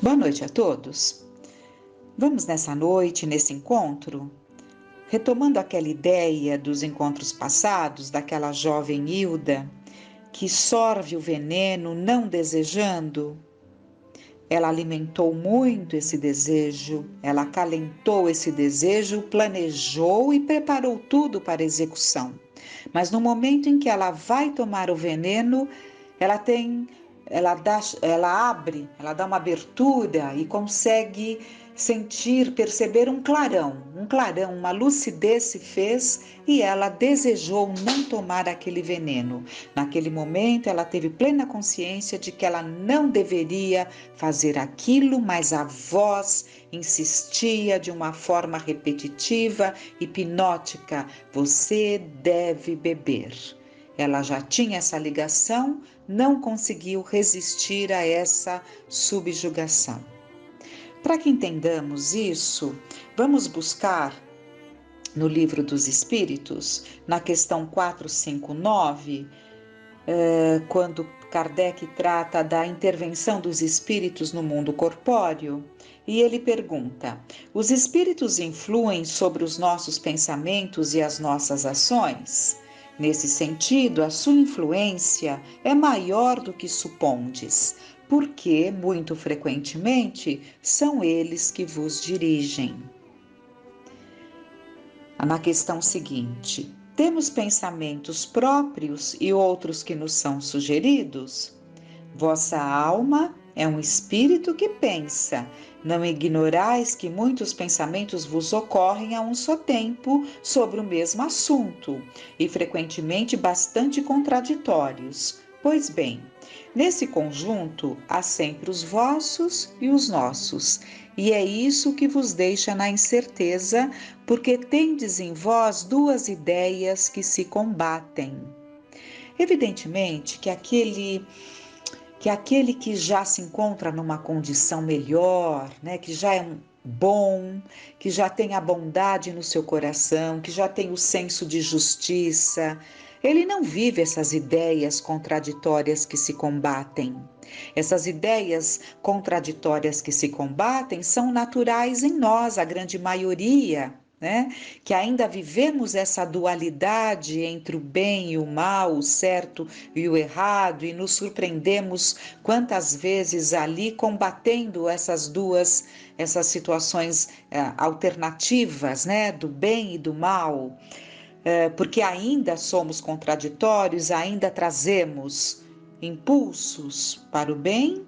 Boa noite a todos. Vamos nessa noite, nesse encontro, retomando aquela ideia dos encontros passados, daquela jovem Hilda que sorve o veneno não desejando. Ela alimentou muito esse desejo, ela acalentou esse desejo, planejou e preparou tudo para execução. Mas no momento em que ela vai tomar o veneno, ela abre, ela dá uma abertura e consegue sentir, perceber um clarão, uma lucidez se fez e ela desejou não tomar aquele veneno. Naquele momento ela teve plena consciência de que ela não deveria fazer aquilo, mas a voz insistia de uma forma repetitiva, hipnótica: você deve beber. Ela já tinha essa ligação, não conseguiu resistir a essa subjugação. Para que entendamos isso, vamos buscar no Livro dos Espíritos, na questão 459, quando Kardec trata da intervenção dos espíritos no mundo corpóreo, e ele pergunta: os espíritos influem sobre os nossos pensamentos e as nossas ações? Nesse sentido, a sua influência é maior do que supondes, porque, muito frequentemente, são eles que vos dirigem. Na questão seguinte, temos pensamentos próprios e outros que nos são sugeridos? Vossa alma é um espírito que pensa. Não ignorais que muitos pensamentos vos ocorrem a um só tempo sobre o mesmo assunto, e frequentemente bastante contraditórios. Pois bem, nesse conjunto há sempre os vossos e os nossos, e é isso que vos deixa na incerteza, porque tendes em vós duas ideias que se combatem. Evidentemente que aquele que já se encontra numa condição melhor, né, que já é bom, que já tem a bondade no seu coração, que já tem o senso de justiça, ele não vive essas ideias contraditórias que se combatem. Essas ideias contraditórias que se combatem são naturais em nós, a grande maioria, né? Que ainda vivemos essa dualidade entre o bem e o mal, o certo e o errado, e nos surpreendemos quantas vezes ali combatendo essas situações alternativas, né? Do bem e do mal. Porque ainda somos contraditórios, ainda trazemos impulsos para o bem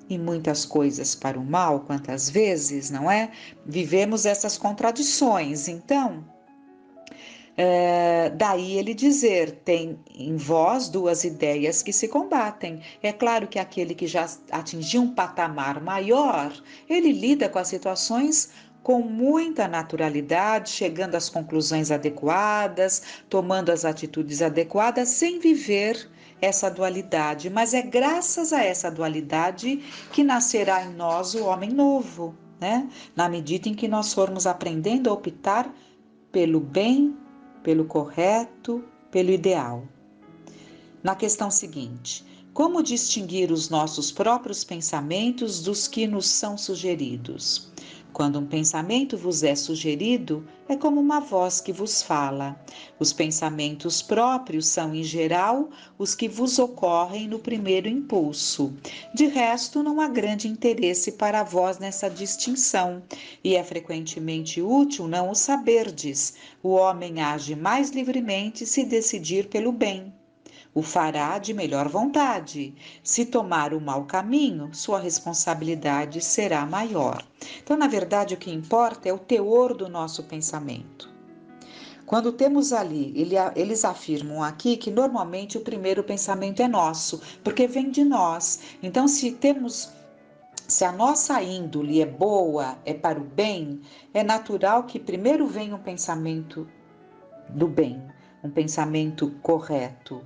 e muitas coisas para o mal, quantas vezes, não é? Vivemos essas contradições. Então, daí ele dizer, tem em vós duas ideias que se combatem. É claro que aquele que já atingiu um patamar maior, ele lida com as situações com muita naturalidade, chegando às conclusões adequadas, tomando as atitudes adequadas, sem viver essa dualidade. Mas é graças a essa dualidade que nascerá em nós o homem novo, né? Na medida em que nós formos aprendendo a optar pelo bem, pelo correto, pelo ideal. Na questão seguinte, como distinguir os nossos próprios pensamentos dos que nos são sugeridos? Quando um pensamento vos é sugerido, é como uma voz que vos fala. Os pensamentos próprios são, em geral, os que vos ocorrem no primeiro impulso. De resto, não há grande interesse para vós nessa distinção, e é frequentemente útil não o saberdes. O homem age mais livremente se decidir pelo bem. O fará de melhor vontade. Se tomar o mau caminho, sua responsabilidade será maior. Então, na verdade, o que importa é o teor do nosso pensamento. Quando temos ali, eles afirmam aqui que normalmente o primeiro pensamento é nosso, porque vem de nós. Então, se a nossa índole é boa, é para o bem, é natural que primeiro venha um pensamento do bem, um pensamento correto.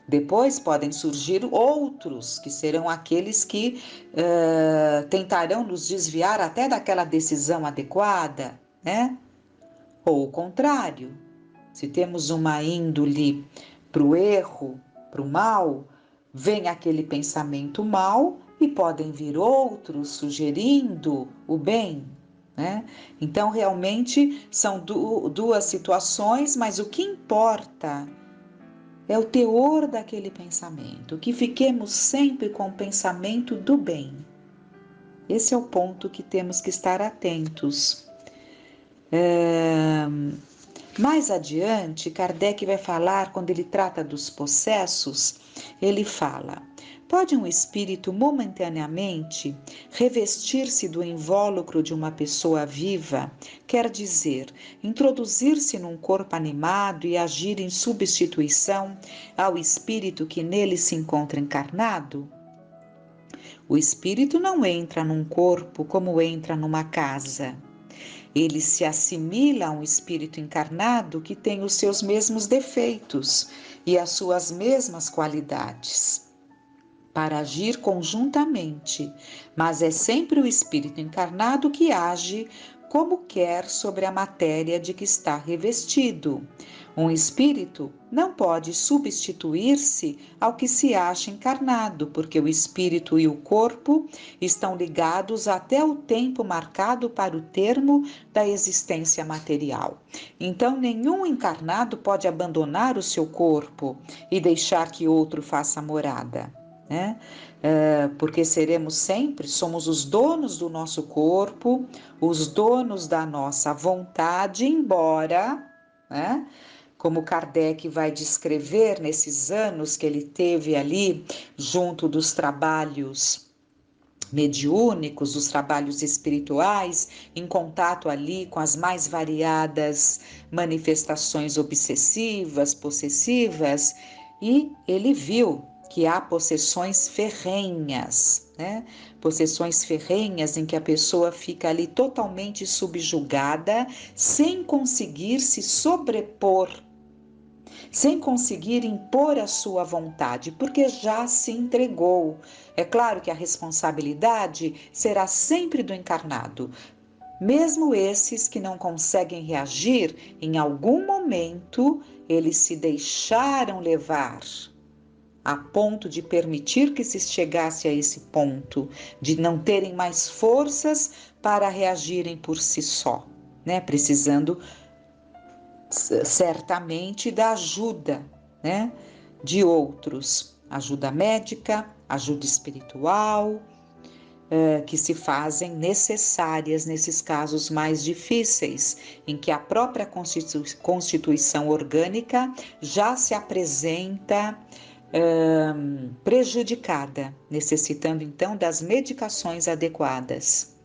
Depois podem surgir outros, que serão aqueles que tentarão nos desviar até daquela decisão adequada, né? Ou o contrário, se temos uma índole para o erro, para o mal, vem aquele pensamento mal e podem vir outros sugerindo o bem, né? Então, realmente são duas situações, mas o que importa é o teor daquele pensamento, que fiquemos sempre com o pensamento do bem. Esse é o ponto que temos que estar atentos. Mais adiante, Kardec vai falar, quando ele trata dos possessos, ele fala: pode um espírito momentaneamente revestir-se do invólucro de uma pessoa viva, quer dizer, introduzir-se num corpo animado e agir em substituição ao espírito que nele se encontra encarnado? O espírito não entra num corpo como entra numa casa. Ele se assimila a um espírito encarnado que tem os seus mesmos defeitos e as suas mesmas qualidades, para agir conjuntamente, mas é sempre o espírito encarnado que age como quer sobre a matéria de que está revestido. Um espírito não pode substituir-se ao que se acha encarnado, porque o espírito e o corpo estão ligados até o tempo marcado para o termo da existência material. Então, nenhum encarnado pode abandonar o seu corpo e deixar que outro faça morada, né? Porque somos os donos do nosso corpo, os donos da nossa vontade, embora, né, como Kardec vai descrever nesses anos que ele teve ali, junto dos trabalhos mediúnicos, dos trabalhos espirituais, em contato ali com as mais variadas manifestações obsessivas, possessivas, e ele viu que há possessões ferrenhas, né? Possessões ferrenhas em que a pessoa fica ali totalmente subjugada, sem conseguir se sobrepor, sem conseguir impor a sua vontade, porque já se entregou. É claro que a responsabilidade será sempre do encarnado. Mesmo esses que não conseguem reagir, em algum momento eles se deixaram levar, a ponto de permitir que se chegasse a esse ponto, de não terem mais forças para reagirem por si só, né? Precisando certamente da ajuda, né, de outros, ajuda médica, ajuda espiritual, que se fazem necessárias nesses casos mais difíceis, em que a própria constituição orgânica já se apresenta prejudicada, necessitando então das medicações adequadas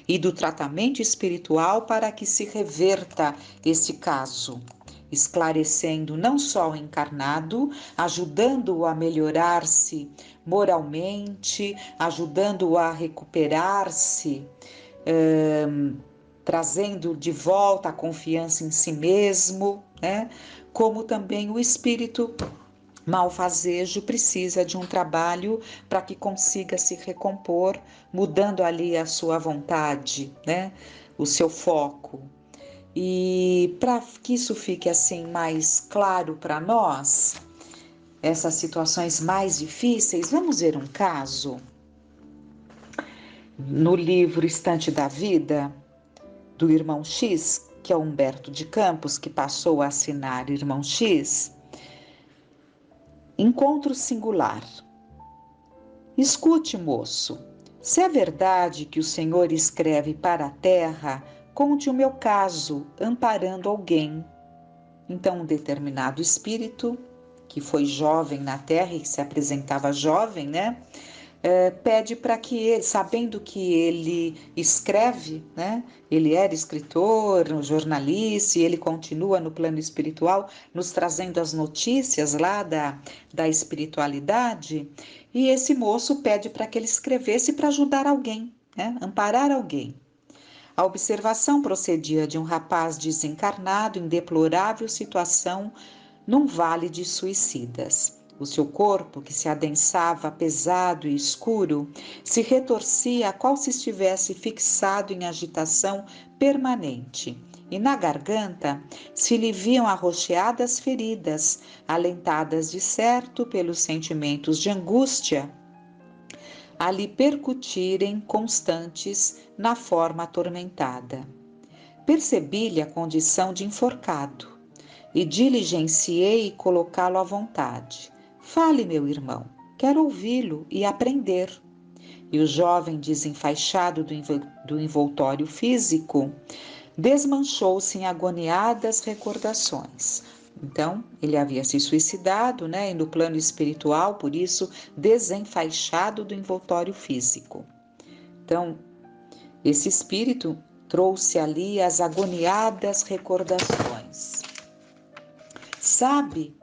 e do tratamento espiritual para que se reverta esse caso, esclarecendo não só o encarnado, ajudando-o a melhorar-se moralmente, ajudando-o a recuperar-se, trazendo de volta a confiança em si mesmo, né? Como também o espírito malfazejo precisa de um trabalho para que consiga se recompor, mudando ali a sua vontade, né? O seu foco. E para que isso fique assim mais claro para nós, essas situações mais difíceis, vamos ver um caso. No livro Estante da Vida, do Irmão X, que é Humberto de Campos, que passou a assinar Irmão X, encontro singular. Escute, moço, se é verdade que o Senhor escreve para a terra, conte o meu caso, amparando alguém. Então, um determinado espírito, que foi jovem na terra e que se apresentava jovem, né? Pede para que ele, sabendo que ele escreve, né? Ele era escritor, um jornalista, e ele continua no plano espiritual, nos trazendo as notícias lá da espiritualidade, e esse moço pede para que ele escrevesse para ajudar alguém, né? Amparar alguém. A observação procedia de um rapaz desencarnado em deplorável situação num vale de suicidas. O seu corpo, que se adensava pesado e escuro, se retorcia qual se estivesse fixado em agitação permanente, e na garganta se lhe viam arroxeadas feridas, alentadas de certo pelos sentimentos de angústia a lhe percutirem constantes na forma atormentada. Percebi-lhe a condição de enforcado e diligenciei colocá-lo à vontade. Fale, meu irmão, quero ouvi-lo e aprender. E o jovem, desenfaixado do envoltório físico, desmanchou-se em agoniadas recordações. Então, ele havia se suicidado, né? E no plano espiritual, por isso, desenfaixado do envoltório físico. Então, esse espírito trouxe ali as agoniadas recordações. Sabe,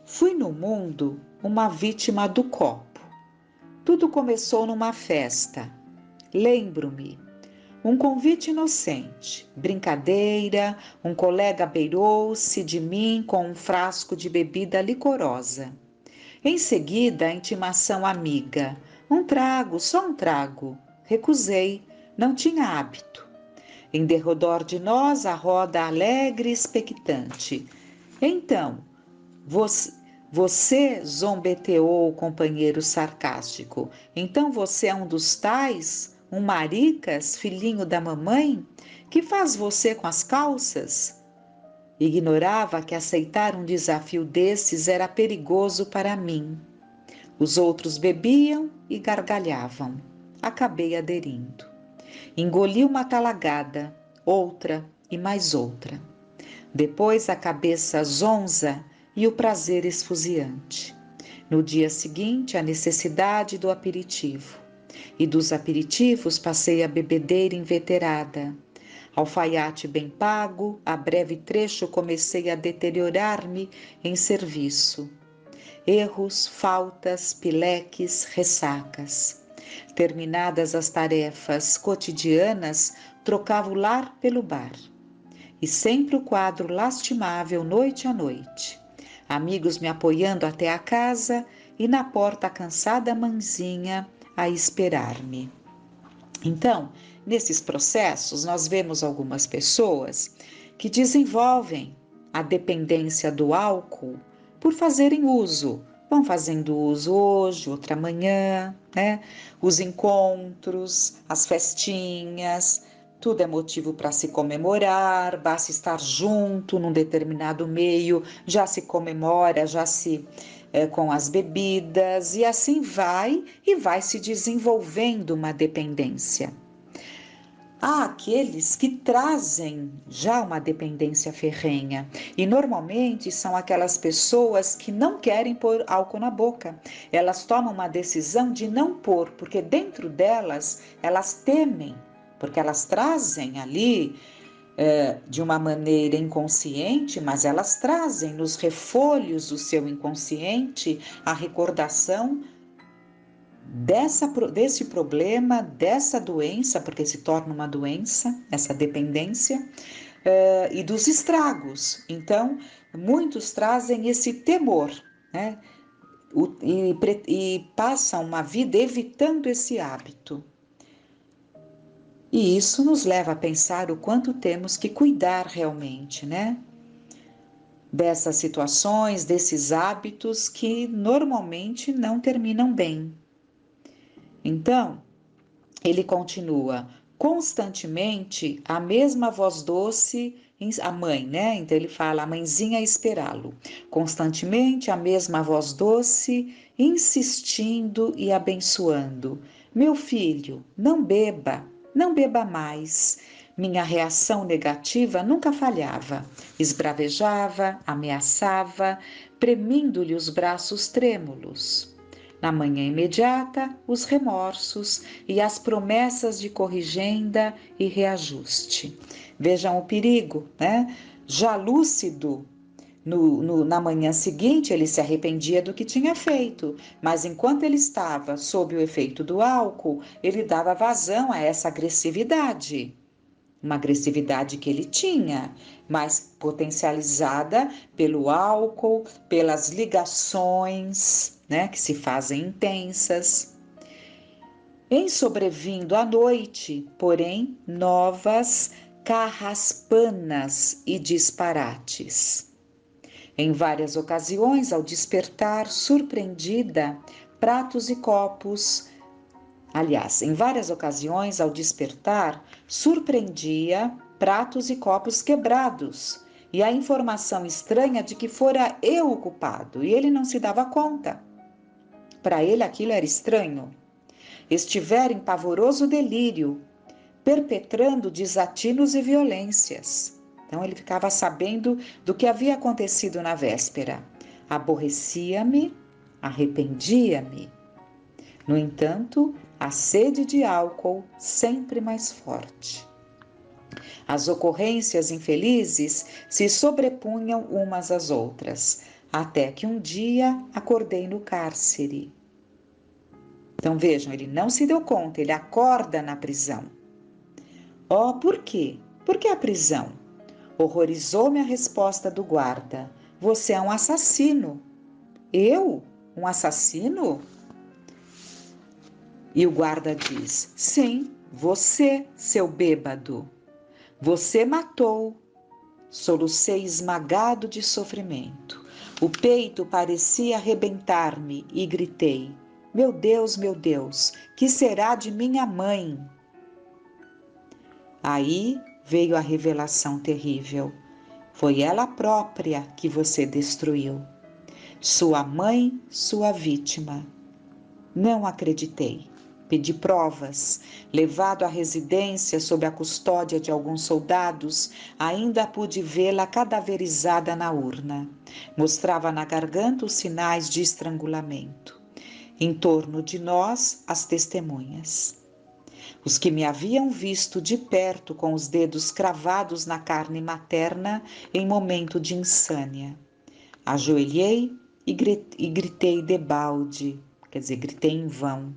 fui no mundo uma vítima do copo. Tudo começou numa festa. Lembro-me. Um convite inocente, brincadeira, um colega beirou-se de mim com um frasco de bebida licorosa. Em seguida, a intimação amiga. Um trago, só um trago. Recusei, não tinha hábito. Em derredor de nós, a roda alegre e expectante. Então, você zombeteou o companheiro sarcástico. Então você é um dos tais? Um maricas, filhinho da mamãe? Que faz você com as calças? Ignorava que aceitar um desafio desses era perigoso para mim. Os outros bebiam e gargalhavam. Acabei aderindo. Engoli uma talagada, outra e mais outra. Depois a cabeça zonza e o prazer esfuziante. No dia seguinte, a necessidade do aperitivo. E dos aperitivos passei a bebedeira inveterada. Alfaiate bem pago, a breve trecho comecei a deteriorar-me em serviço. Erros, faltas, pileques, ressacas. Terminadas as tarefas cotidianas, trocava o lar pelo bar. E sempre o quadro lastimável noite a noite. Amigos me apoiando até a casa e na porta a cansada mãezinha a esperar-me. Então, nesses processos, nós vemos algumas pessoas que desenvolvem a dependência do álcool por fazerem uso. Vão fazendo uso hoje, outra manhã, né? Os encontros, as festinhas, tudo é motivo para se comemorar, basta estar junto num determinado meio, já se comemora, já se com as bebidas, e assim vai e vai se desenvolvendo uma dependência. Há aqueles que trazem já uma dependência ferrenha e normalmente são aquelas pessoas que não querem pôr álcool na boca. Elas tomam uma decisão de não pôr, porque dentro delas elas temem, porque elas trazem ali de uma maneira inconsciente, mas elas trazem nos refolhos do seu inconsciente a recordação desse problema, dessa doença, porque se torna uma doença, essa dependência, e dos estragos. Então, muitos trazem esse temor, né? E passam uma vida evitando esse hábito. E isso nos leva a pensar o quanto temos que cuidar realmente, né? Dessas situações, desses hábitos que normalmente não terminam bem. Então, ele continua, constantemente a mesma voz doce, a mãe, né? Então ele fala, a mãezinha a esperá-lo. Constantemente a mesma voz doce, insistindo e abençoando. Meu filho, não beba mais. Minha reação negativa nunca falhava. Esbravejava, ameaçava, premindo-lhe os braços trêmulos. Na manhã imediata, os remorsos e as promessas de corrigenda e reajuste. Vejam o perigo, né? Já lúcido, na manhã seguinte, ele se arrependia do que tinha feito, mas enquanto ele estava sob o efeito do álcool, ele dava vazão a essa agressividade. Uma agressividade que ele tinha, mas potencializada pelo álcool, pelas ligações, né, que se fazem intensas. Em sobrevindo à noite, porém, novas carraspanas e disparates. Em várias ocasiões, ao despertar, surpreendida, pratos e copos Aliás, em várias ocasiões, ao despertar, surpreendia pratos e copos quebrados e a informação estranha de que fora eu o culpado, e ele não se dava conta. Para ele aquilo era estranho. Estivera em pavoroso delírio, perpetrando desatinos e violências. Então ele ficava sabendo do que havia acontecido na véspera. Aborrecia-me, arrependia-me. No entanto, a sede de álcool sempre mais forte. As ocorrências infelizes se sobrepunham umas às outras, até que um dia acordei no cárcere. Então vejam, ele não se deu conta, ele acorda na prisão. Oh, por quê? Por que a prisão? Horrorizou-me a resposta do guarda. Você é um assassino. Eu? Um assassino? E o guarda diz: sim, você, seu bêbado. Você matou. Solucei esmagado de sofrimento. O peito parecia arrebentar-me e gritei: meu Deus, que será de minha mãe? Aí veio a revelação terrível. Foi ela própria que você destruiu. Sua mãe, sua vítima. Não acreditei. Pedi provas. Levado à residência sob a custódia de alguns soldados, ainda pude vê-la cadaverizada na urna. Mostrava na garganta os sinais de estrangulamento. Em torno de nós, as testemunhas. Os que me haviam visto de perto com os dedos cravados na carne materna em momento de insânia. Ajoelhei e gritei debalde, quer dizer, gritei em vão.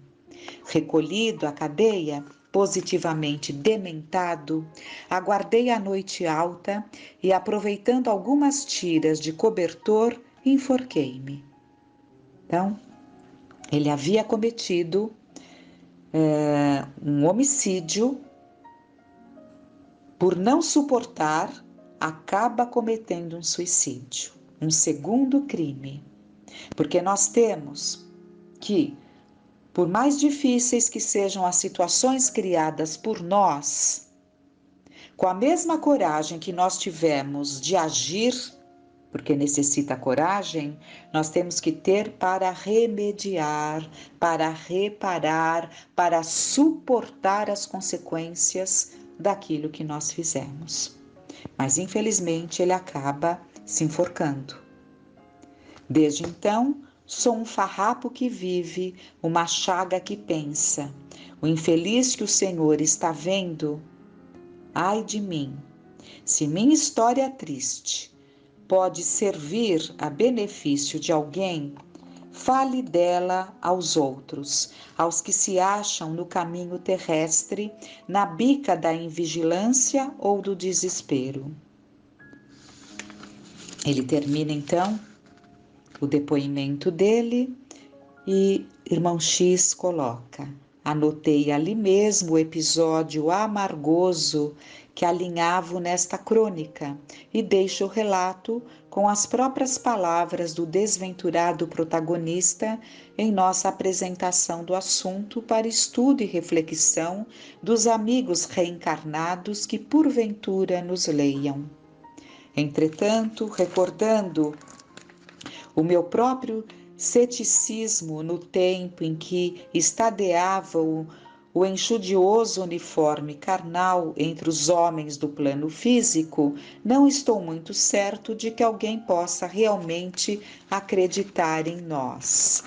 Recolhido à cadeia, positivamente dementado, aguardei a noite alta e, aproveitando algumas tiras de cobertor, enforquei-me. Então, ele havia cometido um homicídio. Por não suportar, acaba cometendo um suicídio, um segundo crime. Porque nós temos que, por mais difíceis que sejam as situações criadas por nós, com a mesma coragem que nós tivemos de agir, porque necessita coragem, nós temos que ter para remediar, para reparar, para suportar as consequências daquilo que nós fizemos. Mas infelizmente ele acaba se enforcando. Desde então, sou um farrapo que vive, uma chaga que pensa. O infeliz que o Senhor está vendo, ai de mim, se minha história triste pode servir a benefício de alguém, fale dela aos outros, aos que se acham no caminho terrestre, na bica da invigilância ou do desespero. Ele termina então o depoimento dele e irmão X coloca: anotei ali mesmo o episódio amargoso que alinhavo nesta crônica e deixo o relato com as próprias palavras do desventurado protagonista em nossa apresentação do assunto para estudo e reflexão dos amigos reencarnados que porventura nos leiam. Entretanto, recordando o meu próprio ceticismo no tempo em que estadeava o enxudioso uniforme carnal entre os homens do plano físico, não estou muito certo de que alguém possa realmente acreditar em nós.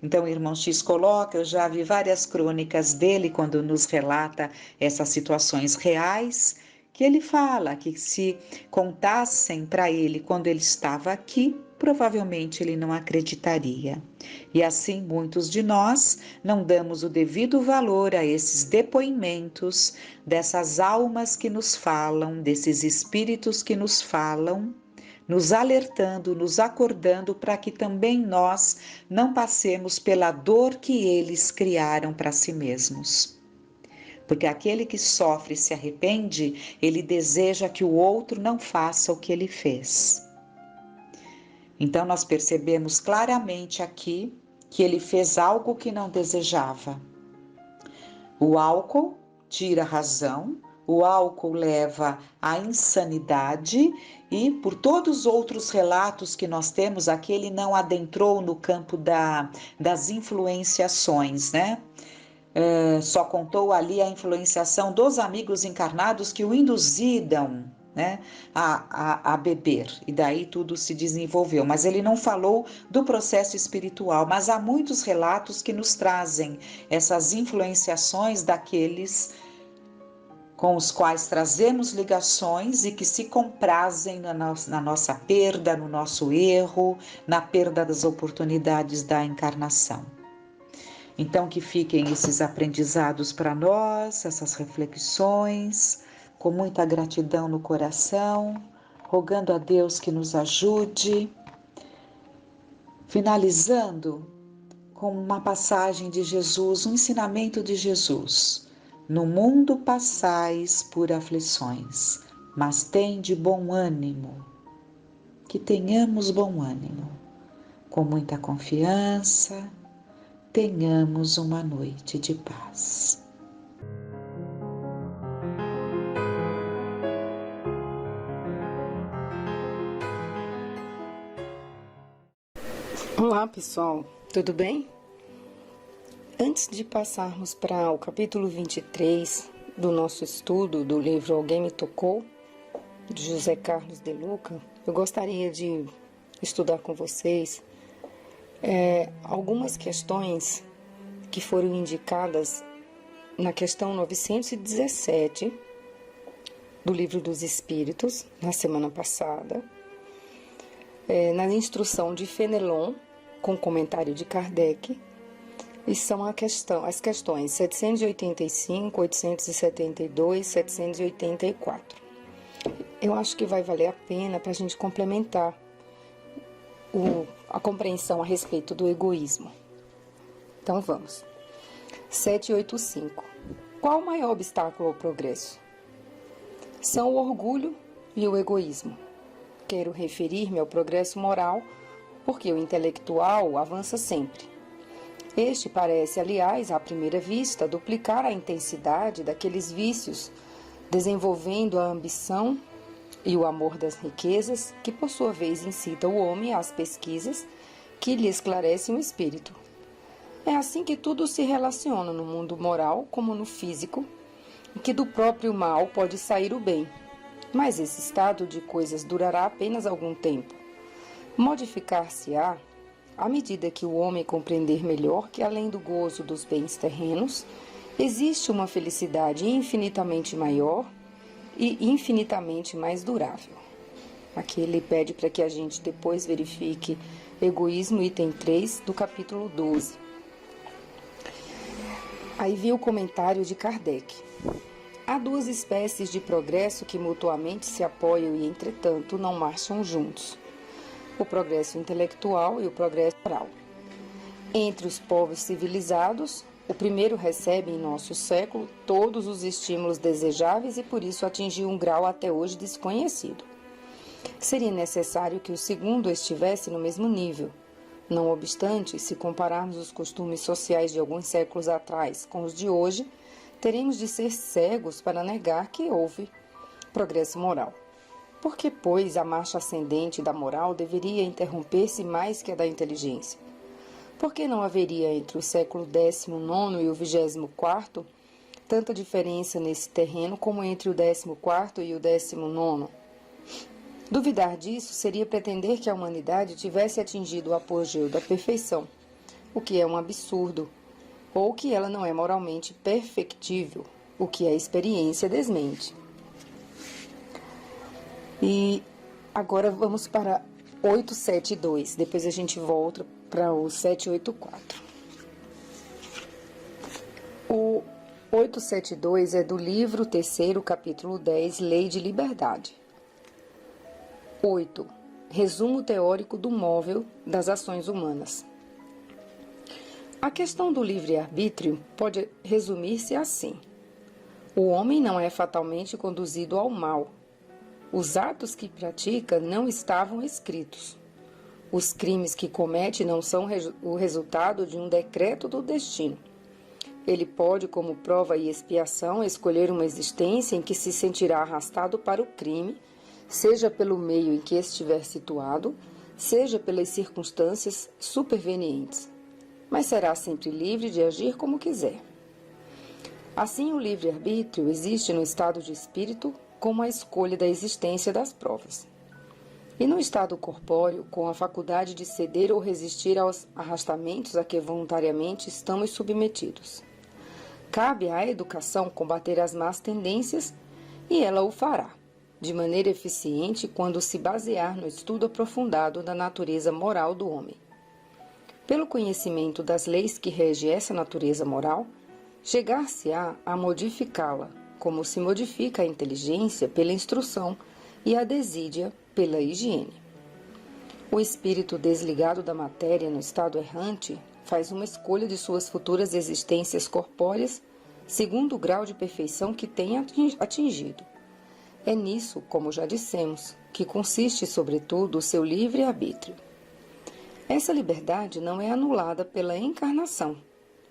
Então, o irmão X coloca, eu já vi várias crônicas dele quando nos relata essas situações reais, que ele fala que se contassem para ele quando ele estava aqui, provavelmente ele não acreditaria. E assim muitos de nós não damos o devido valor a esses depoimentos dessas almas que nos falam, desses espíritos que nos falam, nos alertando, nos acordando para que também nós não passemos pela dor que eles criaram para si mesmos. Porque aquele que sofre e se arrepende, ele deseja que o outro não faça o que ele fez. Então nós percebemos claramente aqui que ele fez algo que não desejava. O álcool tira a razão, o álcool leva à insanidade e, por todos os outros relatos que nós temos, aquele não adentrou no campo das influenciações, né? Só contou ali a influenciação dos amigos encarnados que o induziram, né, a beber, e daí tudo se desenvolveu. Mas ele não falou do processo espiritual, mas há muitos relatos que nos trazem essas influenciações daqueles com os quais trazemos ligações e que se comprazem na nossa perda, no nosso erro, na perda das oportunidades da encarnação. Então, que fiquem esses aprendizados para nós, essas reflexões, com muita gratidão no coração, rogando a Deus que nos ajude. Finalizando com uma passagem de Jesus, um ensinamento de Jesus. No mundo passais por aflições, mas tende bom ânimo. Que tenhamos bom ânimo, com muita confiança. Tenhamos uma noite de paz. Olá pessoal, tudo bem? Antes de passarmos para o capítulo 23 do nosso estudo do livro Alguém Me Tocou, de José Carlos de Luca, eu gostaria de estudar com vocês algumas questões que foram indicadas na questão 917 do Livro dos Espíritos, na semana passada, na instrução de Fenelon, com comentário de Kardec, e são as questões 785, 872, 784. Eu acho que vai valer a pena para a gente complementar a compreensão a respeito do egoísmo. Então vamos. 785. Qual o maior obstáculo ao progresso? São o orgulho e o egoísmo. Quero referir-me ao progresso moral, porque o intelectual avança sempre. Este parece, aliás, à primeira vista, duplicar a intensidade daqueles vícios, desenvolvendo a ambição e o amor das riquezas, que por sua vez incita o homem às pesquisas que lhe esclarecem o espírito. É assim que tudo se relaciona no mundo moral como no físico, e que do próprio mal pode sair o bem. Mas esse estado de coisas durará apenas algum tempo. Modificar-se-á à medida que o homem compreender melhor que, além do gozo dos bens terrenos, existe uma felicidade infinitamente maior e infinitamente mais durável. Aqui ele pede para que a gente depois verifique egoísmo, item 3 do capítulo 12. Aí vi o comentário de Kardec. Há duas espécies de progresso que mutuamente se apoiam e, entretanto, não marcham juntos: o progresso intelectual e o progresso moral. Entre os povos civilizados, o primeiro recebe em nosso século todos os estímulos desejáveis e por isso atingiu um grau até hoje desconhecido. Seria necessário que o segundo estivesse no mesmo nível. Não obstante, se compararmos os costumes sociais de alguns séculos atrás com os de hoje, teremos de ser cegos para negar que houve progresso moral. Por que, pois, a marcha ascendente da moral deveria interromper-se mais que a da inteligência? Por que não haveria entre o século XIX e o 24º tanta diferença nesse terreno como entre o 14º e o 19º? Duvidar disso seria pretender que a humanidade tivesse atingido o apogeu da perfeição, o que é um absurdo, ou que ela não é moralmente perfectível, o que a experiência desmente. E agora vamos para 872, depois a gente volta para o 784. O 872 é do livro 3º, capítulo 10, Lei de Liberdade. 8. Resumo teórico do móvel das ações humanas. A questão do livre-arbítrio pode resumir-se assim: o homem não é fatalmente conduzido ao mal. Os atos que pratica não estavam escritos. Os crimes que comete não são o resultado de um decreto do destino. Ele pode, como prova e expiação, escolher uma existência em que se sentirá arrastado para o crime, seja pelo meio em que estiver situado, seja pelas circunstâncias supervenientes, mas será sempre livre de agir como quiser. Assim, o livre-arbítrio existe no estado de espírito como a escolha da existência das provas. E no estado corpóreo, com a faculdade de ceder ou resistir aos arrastamentos a que voluntariamente estamos submetidos. Cabe à educação combater as más tendências e ela o fará, de maneira eficiente quando se basear no estudo aprofundado da natureza moral do homem. Pelo conhecimento das leis que regem essa natureza moral, chegar-se-á a modificá-la, como se modifica a inteligência pela instrução e a desídia pela higiene. O espírito desligado da matéria no estado errante faz uma escolha de suas futuras existências corpóreas segundo o grau de perfeição que tenha atingido. É nisso, como já dissemos, que consiste, sobretudo, o seu livre-arbítrio. Essa liberdade não é anulada pela encarnação.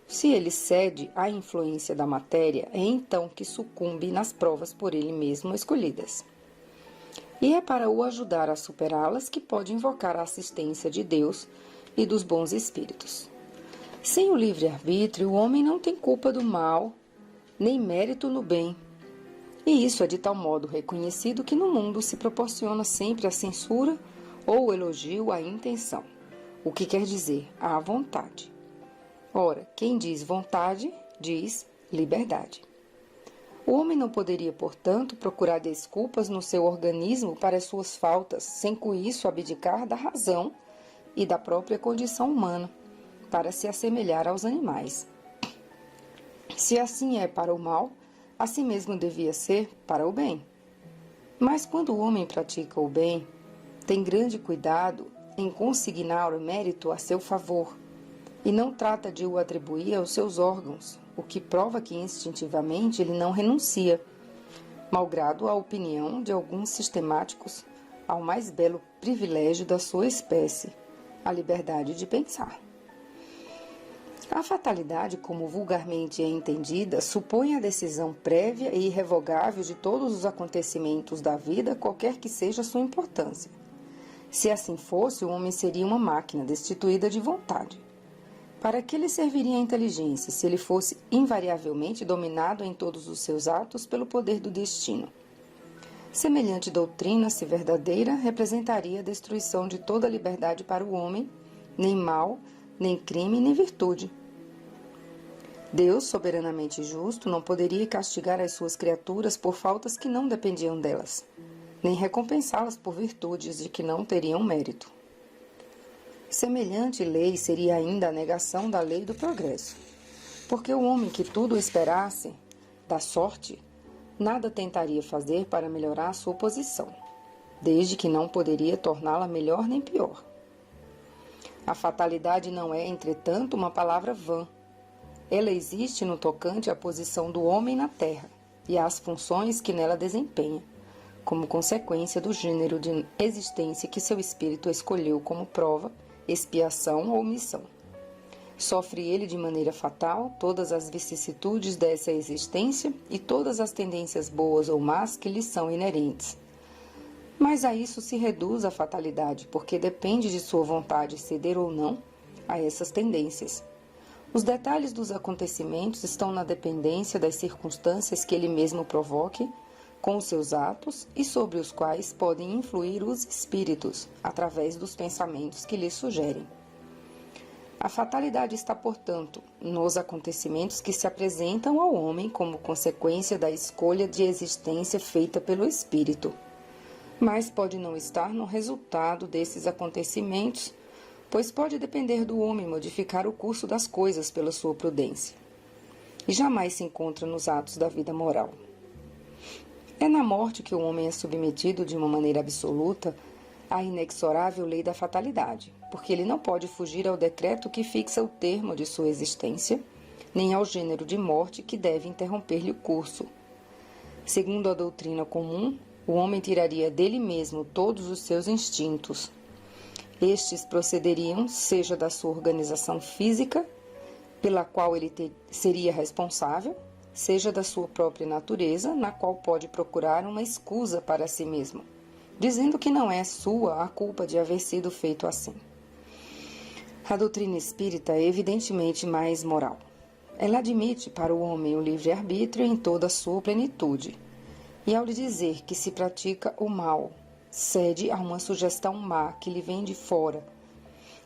Se ele cede à influência da matéria, é então que sucumbe nas provas por ele mesmo escolhidas. E é para o ajudar a superá-las que pode invocar a assistência de Deus e dos bons espíritos. Sem o livre-arbítrio, o homem não tem culpa do mal, nem mérito no bem. E isso é de tal modo reconhecido que no mundo se proporciona sempre a censura ou o elogio à intenção, o que quer dizer à vontade. Ora, quem diz vontade, diz liberdade. O homem não poderia, portanto, procurar desculpas no seu organismo para as suas faltas, sem com isso abdicar da razão e da própria condição humana, para se assemelhar aos animais. Se assim é para o mal, assim mesmo devia ser para o bem. Mas quando o homem pratica o bem, tem grande cuidado em consignar o mérito a seu favor, e não trata de o atribuir aos seus órgãos, o que prova que instintivamente ele não renuncia, malgrado a opinião de alguns sistemáticos, ao mais belo privilégio da sua espécie, a liberdade de pensar. A fatalidade, como vulgarmente é entendida, supõe a decisão prévia e irrevogável de todos os acontecimentos da vida, qualquer que seja a sua importância. Se assim fosse, o homem seria uma máquina destituída de vontade. Para que lhe serviria a inteligência se ele fosse invariavelmente dominado em todos os seus atos pelo poder do destino? Semelhante doutrina, se verdadeira, representaria a destruição de toda a liberdade para o homem, nem mal, nem crime, nem virtude. Deus, soberanamente justo, não poderia castigar as suas criaturas por faltas que não dependiam delas, nem recompensá-las por virtudes de que não teriam mérito. Semelhante lei seria ainda a negação da lei do progresso, porque o homem que tudo esperasse da sorte, nada tentaria fazer para melhorar a sua posição, desde que não poderia torná-la melhor nem pior. A fatalidade não é, entretanto, uma palavra vã. Ela existe no tocante à posição do homem na terra e às funções que nela desempenha, como consequência do gênero de existência que seu espírito escolheu como prova, expiação ou missão. Sofre ele de maneira fatal todas as vicissitudes dessa existência e todas as tendências boas ou más que lhe são inerentes. Mas a isso se reduz a fatalidade, porque depende de sua vontade ceder ou não a essas tendências. Os detalhes dos acontecimentos estão na dependência das circunstâncias que ele mesmo provoque com os seus atos e sobre os quais podem influir os espíritos, através dos pensamentos que lhes sugerem. A fatalidade está, portanto, nos acontecimentos que se apresentam ao homem como consequência da escolha de existência feita pelo espírito, mas pode não estar no resultado desses acontecimentos, pois pode depender do homem modificar o curso das coisas pela sua prudência, e jamais se encontra nos atos da vida moral. É na morte que o homem é submetido de uma maneira absoluta à inexorável lei da fatalidade, porque ele não pode fugir ao decreto que fixa o termo de sua existência, nem ao gênero de morte que deve interromper-lhe o curso. Segundo a doutrina comum, o homem tiraria dele mesmo todos os seus instintos. Estes procederiam, seja da sua organização física, pela qual ele seria responsável, seja da sua própria natureza, na qual pode procurar uma escusa para si mesmo, dizendo que não é sua a culpa de haver sido feito assim. A doutrina espírita é evidentemente mais moral. Ela admite para o homem o livre-arbítrio em toda a sua plenitude, e ao lhe dizer que se pratica o mal, cede a uma sugestão má que lhe vem de fora,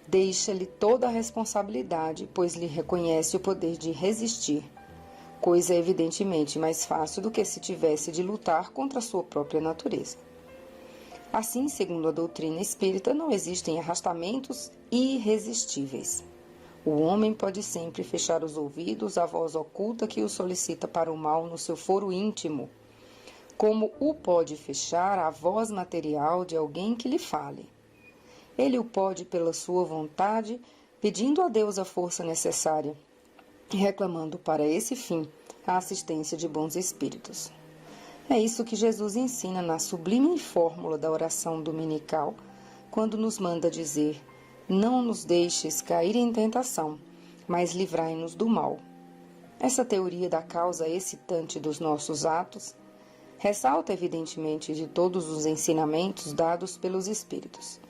deixa-lhe toda a responsabilidade, pois lhe reconhece o poder de resistir, coisa evidentemente mais fácil do que se tivesse de lutar contra a sua própria natureza. Assim, segundo a doutrina espírita, não existem arrastamentos irresistíveis. O homem pode sempre fechar os ouvidos à voz oculta que o solicita para o mal no seu foro íntimo, como o pode fechar a voz material de alguém que lhe fale. Ele o pode pela sua vontade, pedindo a Deus a força necessária, e reclamando para esse fim a assistência de bons espíritos. É isso que Jesus ensina na sublime fórmula da oração dominical, quando nos manda dizer: não nos deixes cair em tentação, mas livrai-nos do mal. Essa teoria da causa excitante dos nossos atos ressalta evidentemente de todos os ensinamentos dados pelos espíritos.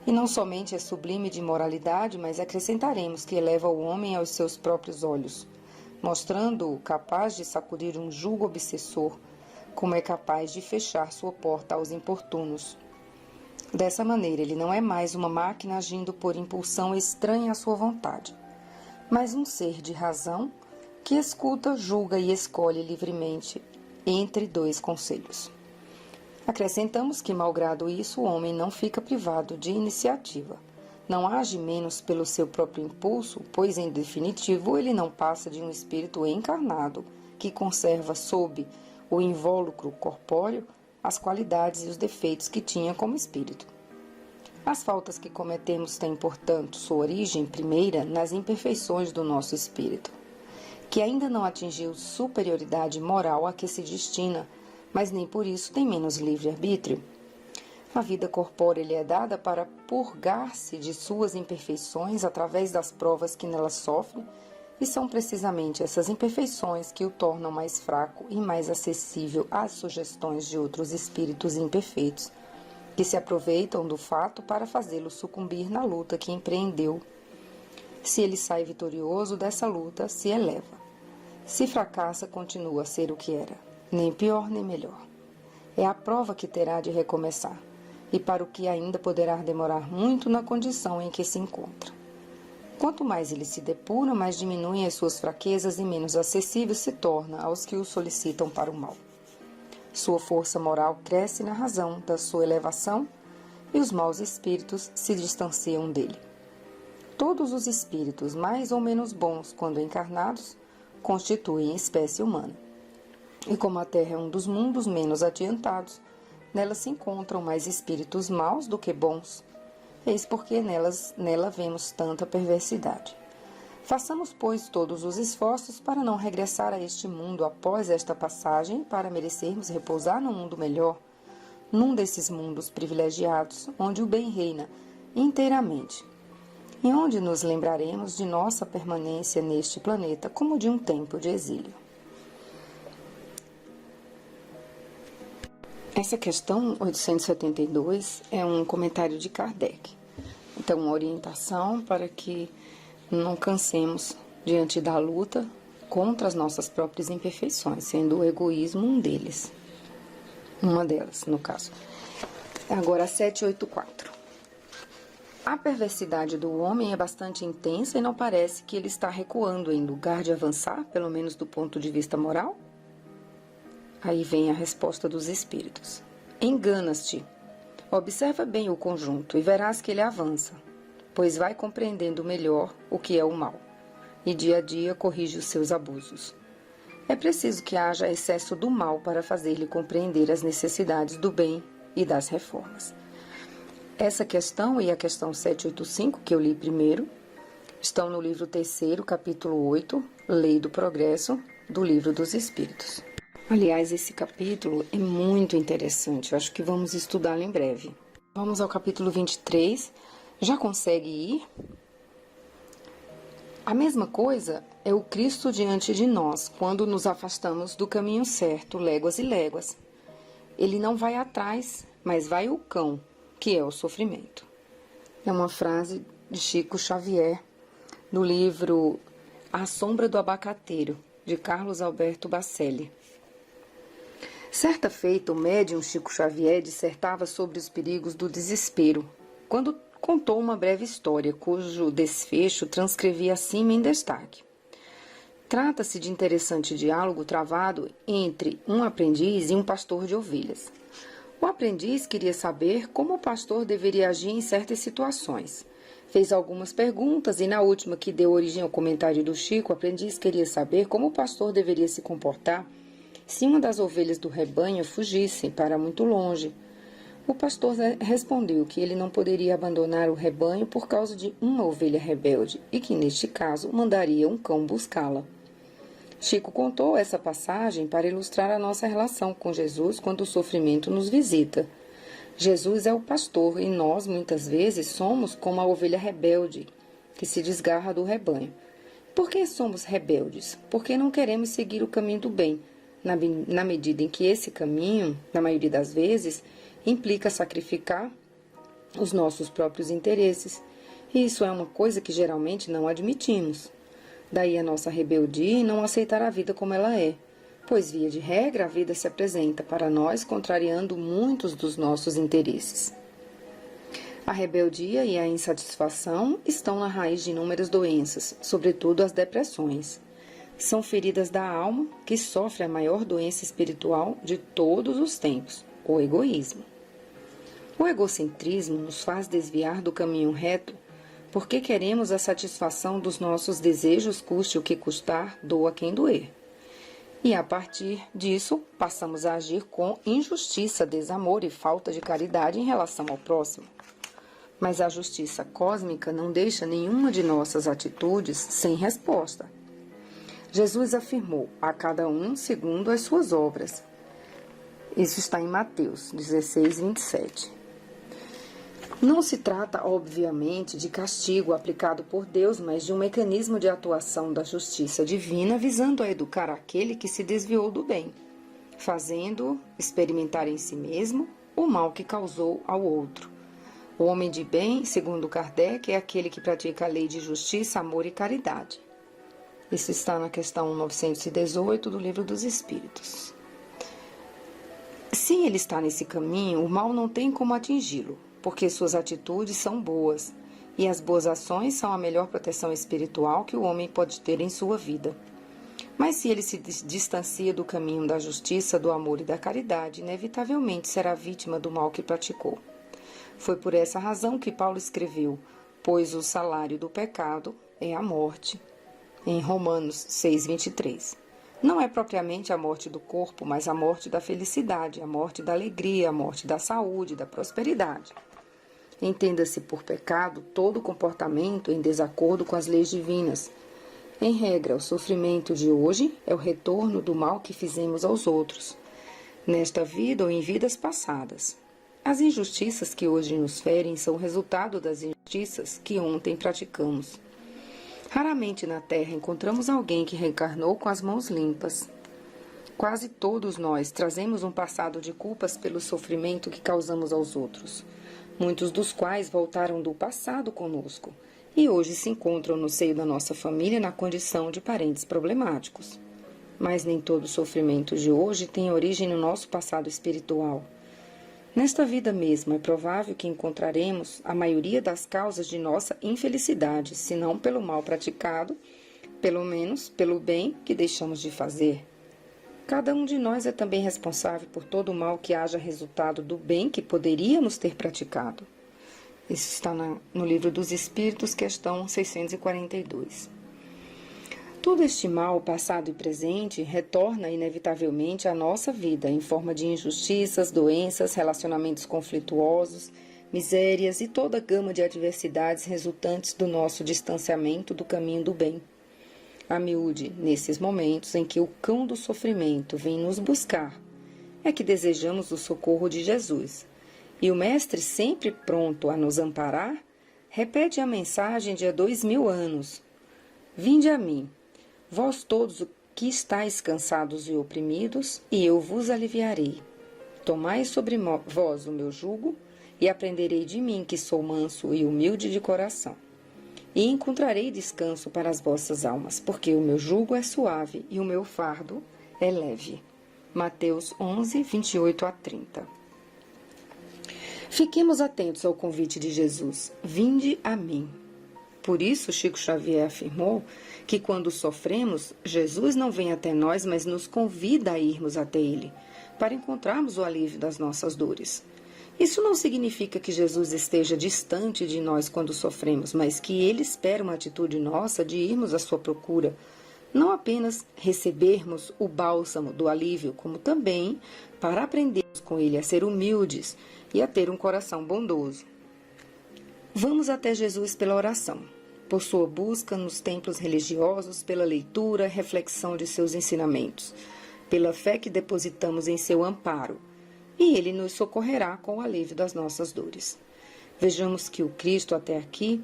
E não somente é sublime de moralidade, mas acrescentaremos que eleva o homem aos seus próprios olhos, mostrando-o capaz de sacudir um jugo obsessor, como é capaz de fechar sua porta aos importunos. Dessa maneira, ele não é mais uma máquina agindo por impulsão estranha à sua vontade, mas um ser de razão que escuta, julga e escolhe livremente entre dois conselhos. Acrescentamos que, malgrado isso, o homem não fica privado de iniciativa. Não age menos pelo seu próprio impulso, pois, em definitivo, ele não passa de um espírito encarnado que conserva sob o invólucro corpóreo as qualidades e os defeitos que tinha como espírito. As faltas que cometemos têm, portanto, sua origem primeira nas imperfeições do nosso espírito, que ainda não atingiu superioridade moral a que se destina, mas nem por isso tem menos livre-arbítrio. A vida corpórea lhe é dada para purgar-se de suas imperfeições através das provas que nela sofre, e são precisamente essas imperfeições que o tornam mais fraco e mais acessível às sugestões de outros espíritos imperfeitos, que se aproveitam do fato para fazê-lo sucumbir na luta que empreendeu. Se ele sai vitorioso dessa luta, se eleva. Se fracassa, continua a ser o que era, nem pior nem melhor. É a prova que terá de recomeçar, e para o que ainda poderá demorar muito na condição em que se encontra. Quanto mais ele se depura, mais diminuem as suas fraquezas e menos acessível se torna aos que o solicitam para o mal. Sua força moral cresce na razão da sua elevação e os maus espíritos se distanciam dele. Todos os espíritos, mais ou menos bons quando encarnados, constituem espécie humana. E como a Terra é um dos mundos menos adiantados, nela se encontram mais espíritos maus do que bons. Eis porque nela vemos tanta perversidade. Façamos, pois, todos os esforços para não regressar a este mundo após esta passagem, para merecermos repousar num mundo melhor, num desses mundos privilegiados, onde o bem reina inteiramente, e onde nos lembraremos de nossa permanência neste planeta como de um tempo de exílio. Essa questão 872 é um comentário de Kardec. Então, uma orientação para que não cansemos diante da luta contra as nossas próprias imperfeições, sendo o egoísmo uma delas, no caso. Agora, 784. A perversidade do homem é bastante intensa e não parece que ele está recuando em lugar de avançar, pelo menos do ponto de vista moral? Aí vem a resposta dos espíritos. Enganas-te. Observa bem o conjunto e verás que ele avança, pois vai compreendendo melhor o que é o mal, e dia a dia corrige os seus abusos. É preciso que haja excesso do mal para fazer-lhe compreender as necessidades do bem e das reformas. Essa questão e a questão 785, que eu li primeiro, estão no livro 3º, capítulo 8, Lei do Progresso, do Livro dos Espíritos. Aliás, esse capítulo é muito interessante, eu acho que vamos estudá-lo em breve. Vamos ao capítulo 23, já consegue ir? A mesma coisa é o Cristo diante de nós, quando nos afastamos do caminho certo, léguas e léguas. Ele não vai atrás, mas vai o cão, que é o sofrimento. É uma frase de Chico Xavier, no livro A Sombra do Abacateiro, de Carlos Alberto Bacelli. Certa feita, o médium Chico Xavier dissertava sobre os perigos do desespero, quando contou uma breve história, cujo desfecho transcrevi acima em destaque. Trata-se de interessante diálogo travado entre um aprendiz e um pastor de ovelhas. O aprendiz queria saber como o pastor deveria agir em certas situações. Fez algumas perguntas e, na última, que deu origem ao comentário do Chico, o aprendiz queria saber como o pastor deveria se comportar se uma das ovelhas do rebanho fugisse para muito longe. O pastor respondeu que ele não poderia abandonar o rebanho por causa de uma ovelha rebelde e que, neste caso, mandaria um cão buscá-la. Chico contou essa passagem para ilustrar a nossa relação com Jesus quando o sofrimento nos visita. Jesus é o pastor e nós, muitas vezes, somos como a ovelha rebelde que se desgarra do rebanho. Por que somos rebeldes? Porque não queremos seguir o caminho do bem, na medida em que esse caminho, na maioria das vezes, implica sacrificar os nossos próprios interesses. E isso é uma coisa que geralmente não admitimos. Daí a nossa rebeldia em não aceitar a vida como ela é, pois, via de regra, a vida se apresenta para nós contrariando muitos dos nossos interesses. A rebeldia e a insatisfação estão na raiz de inúmeras doenças, sobretudo as depressões. São feridas da alma que sofre a maior doença espiritual de todos os tempos, o egoísmo. O egocentrismo nos faz desviar do caminho reto porque queremos a satisfação dos nossos desejos, custe o que custar, doa quem doer. E a partir disso, passamos a agir com injustiça, desamor e falta de caridade em relação ao próximo. Mas a justiça cósmica não deixa nenhuma de nossas atitudes sem resposta. Jesus afirmou: a cada um segundo as suas obras. Isso está em Mateus 16, 27. Não se trata, obviamente, de castigo aplicado por Deus, mas de um mecanismo de atuação da justiça divina visando a educar aquele que se desviou do bem, fazendo-o experimentar em si mesmo o mal que causou ao outro. O homem de bem, segundo Kardec, é aquele que pratica a lei de justiça, amor e caridade. Isso está na questão 918 do Livro dos Espíritos. Se ele está nesse caminho, o mal não tem como atingi-lo, porque suas atitudes são boas, e as boas ações são a melhor proteção espiritual que o homem pode ter em sua vida. Mas se ele se distancia do caminho da justiça, do amor e da caridade, inevitavelmente será vítima do mal que praticou. Foi por essa razão que Paulo escreveu: pois o salário do pecado é a morte, em Romanos 6:23. Não é propriamente a morte do corpo, mas a morte da felicidade, a morte da alegria, a morte da saúde, da prosperidade. Entenda-se por pecado todo comportamento em desacordo com as leis divinas. Em regra, o sofrimento de hoje é o retorno do mal que fizemos aos outros, nesta vida ou em vidas passadas. As injustiças que hoje nos ferem são o resultado das injustiças que ontem praticamos. Raramente na Terra encontramos alguém que reencarnou com as mãos limpas. Quase todos nós trazemos um passado de culpas pelo sofrimento que causamos aos outros, muitos dos quais voltaram do passado conosco e hoje se encontram no seio da nossa família na condição de parentes problemáticos. Mas nem todo sofrimento de hoje tem origem no nosso passado espiritual. Nesta vida mesmo, é provável que encontraremos a maioria das causas de nossa infelicidade, se não pelo mal praticado, pelo menos pelo bem que deixamos de fazer. Cada um de nós é também responsável por todo o mal que haja resultado do bem que poderíamos ter praticado. Isso está no Livro dos Espíritos, questão 642. Todo este mal, passado e presente, retorna inevitavelmente à nossa vida em forma de injustiças, doenças, relacionamentos conflituosos, misérias e toda a gama de adversidades resultantes do nosso distanciamento do caminho do bem. A miúde, nesses momentos em que o cão do sofrimento vem nos buscar, é que desejamos o socorro de Jesus. E o Mestre, sempre pronto a nos amparar, repete a mensagem de há 2000 anos. Vinde a mim, vós todos que estáis cansados e oprimidos, e eu vos aliviarei. Tomai sobre vós o meu jugo, e aprenderei de mim, que sou manso e humilde de coração. E encontrarei descanso para as vossas almas, porque o meu jugo é suave e o meu fardo é leve. Mateus 11, 28 a 30. Fiquemos atentos ao convite de Jesus. Vinde a mim. Por isso, Chico Xavier afirmou que quando sofremos, Jesus não vem até nós, mas nos convida a irmos até Ele, para encontrarmos o alívio das nossas dores. Isso não significa que Jesus esteja distante de nós quando sofremos, mas que Ele espera uma atitude nossa de irmos à sua procura, não apenas recebermos o bálsamo do alívio, como também para aprendermos com Ele a ser humildes e a ter um coração bondoso. Vamos até Jesus pela oração, por sua busca nos templos religiosos, pela leitura e reflexão de seus ensinamentos, pela fé que depositamos em seu amparo, e Ele nos socorrerá com o alívio das nossas dores. Vejamos que o Cristo até aqui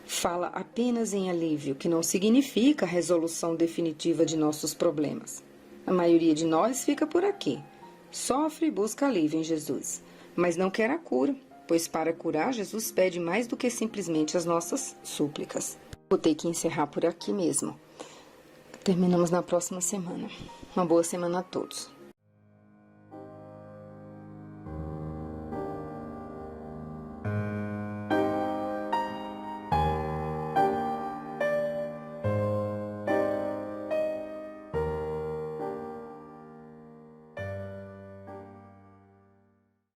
fala apenas em alívio, que não significa a resolução definitiva de nossos problemas. A maioria de nós fica por aqui, sofre e busca alívio em Jesus, mas não quer a cura, pois para curar Jesus pede mais do que simplesmente as nossas súplicas. Vou ter que encerrar por aqui mesmo. Terminamos na próxima semana. Uma boa semana a todos.